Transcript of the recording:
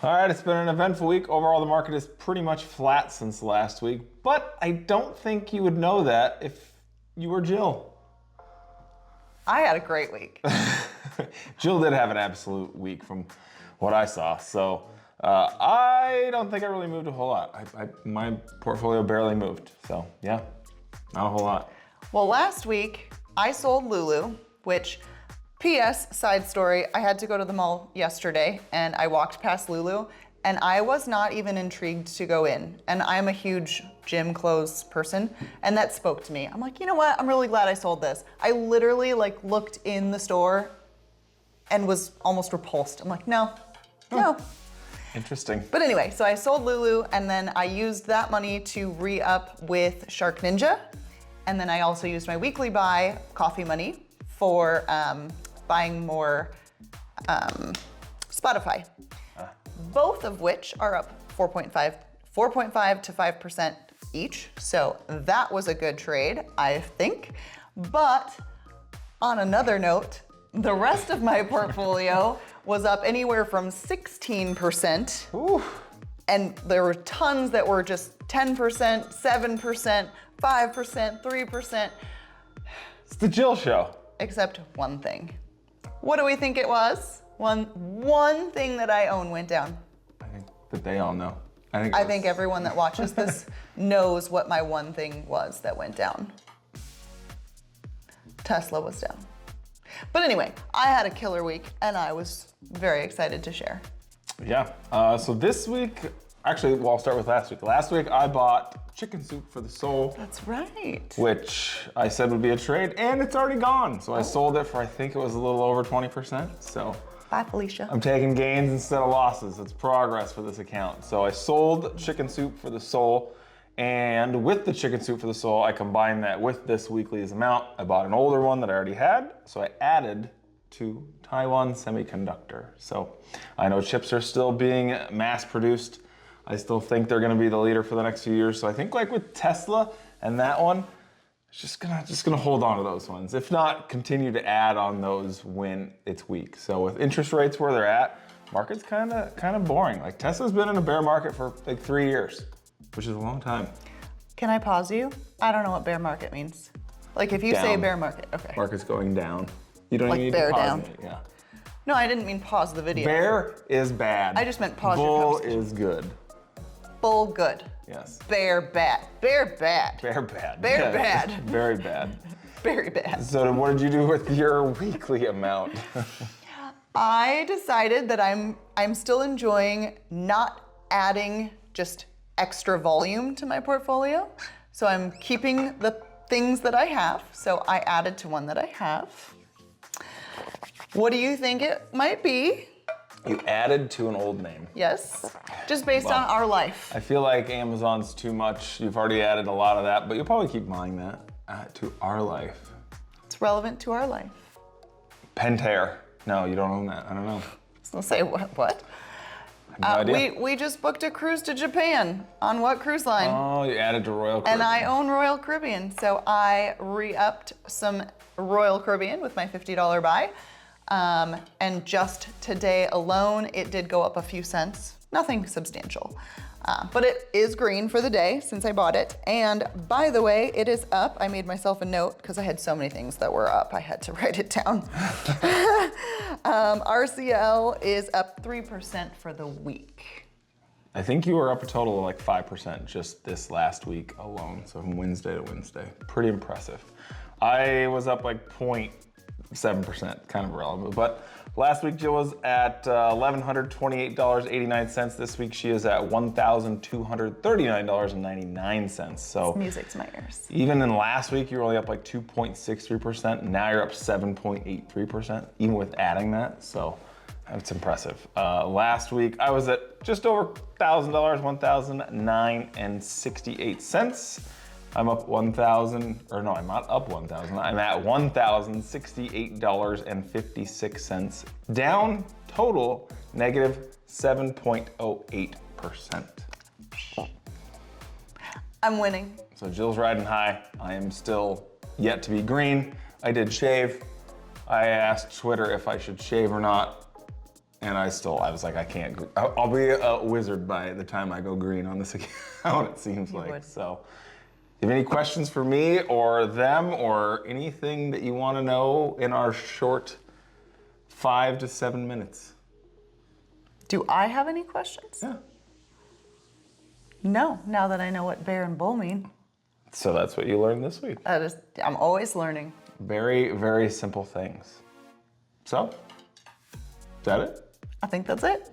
All right, it's been an eventful week. Overall, the market is pretty much flat since last week, but I don't think you would know that if you were Jill. I had a great week. Jill did have an absolute week from what I saw, so I don't think I really moved a whole lot. My portfolio barely moved, so yeah, not a whole lot. Well, last week I sold Lulu, which, P.S. side story, I had to go to the mall yesterday and I walked past Lulu and I was not even intrigued to go in. And I'm a huge gym clothes person and that spoke to me. I'm like, you know what? I'm really glad I sold this. I literally looked in the store and was almost repulsed. I'm like, no. Interesting. But anyway, so I sold Lulu and then I used that money to re-up with SharkNinja. And then I also used my weekly buy coffee money for buying more Spotify. Both of which are up 4.5 to 5% each. So that was a good trade, I think. But on another note, the rest of my portfolio was up anywhere from 16%. Ooh. And there were tons that were just 10%, 7%, 5%, 3%. It's the Jill Show. Except one thing. What do we think it was? One thing that I own went down. I think that they all know. I think everyone that watches this knows what my one thing was that went down. Tesla was down. But anyway, I had a killer week and I was very excited to share. Yeah, so this week, actually, well, I'll start with last week. Last week, I bought chicken soup for the soul. That's right. Which I said would be a trade, and it's already gone. So I sold it for, I think it was a little over 20%. So Bye, Felicia. I'm taking gains instead of losses. It's progress for this account. So I sold chicken soup for the soul, and with the chicken soup for the soul, I combined that with this weekly's amount. I bought an older one that I already had, so I added to Taiwan Semiconductor. So I know chips are still being mass produced. I still think they're gonna be the leader for the next few years. So I think like with Tesla and that one, just gonna hold on to those ones. If not, continue to add on those when it's weak. So with interest rates where they're at, market's kind of boring. Like Tesla's been in a bear market for like 3 years, which is a long time. Can I pause you? I don't know what bear market means. Like if you say bear market, okay. Market's going down. You don't Like even need bear to pause down. it, yeah. No, I didn't mean pause the video. Bear is bad. I just meant pause your Bull conversation. is good. Bull good. Yes. Bear bad. Bear bad. Bear bad. Bear Yeah, bad. Very bad. Very bad. So what did you do with your weekly amount? I decided that I'm still enjoying not adding just extra volume to my portfolio. So I'm keeping the things that I have. So I added to one that I have. What do you think it might be? You added to an old name. Yes, just based on our life. I feel like Amazon's too much. You've already added a lot of that, but you'll probably keep buying that. To our life. It's relevant to our life. Pentair. No, you don't own that. I don't know. I was gonna say what? I have no idea. We just booked a cruise to Japan. On what cruise line? Oh, you added to Royal Caribbean. And I own Royal Caribbean, so I re-upped some Royal Caribbean with my $50 buy. And just today alone, it did go up a few cents. Nothing substantial. But it is green for the day since I bought it. And by the way, it is up. I made myself a note because I had so many things that were up. I had to write it down. RCL is up 3% for the week. I think you were up a total of like 5% just this last week alone. So from Wednesday to Wednesday. Pretty impressive. I was up like 0.7%, kind of irrelevant. But last week Jill was at $1,128.89. This week she is at $1,239.99. So Music to my ears. even in last week you were only up like 2.63%. Now you're up 7.83%, even with adding that. So that's impressive. Last week I was at just over $1,000, $1,009.68. I'm up 1,000, or no, I'm not up 1,000. I'm at $1,068.56. Down total, negative 7.08%. I'm winning. So Jill's riding high. I am still yet to be green. I did shave. I asked Twitter if I should shave or not. And I was like, I can't. I'll be a wizard by the time I go green on this account, it seems like. would. So, if you have any questions for me or them or anything that you want to know in our short 5 to 7 minutes? Do I have any questions? Yeah. No, now that I know what bear and bull mean. So that's what you learned this week. I'm always learning. Very, very simple things. So, is that it? I think that's it.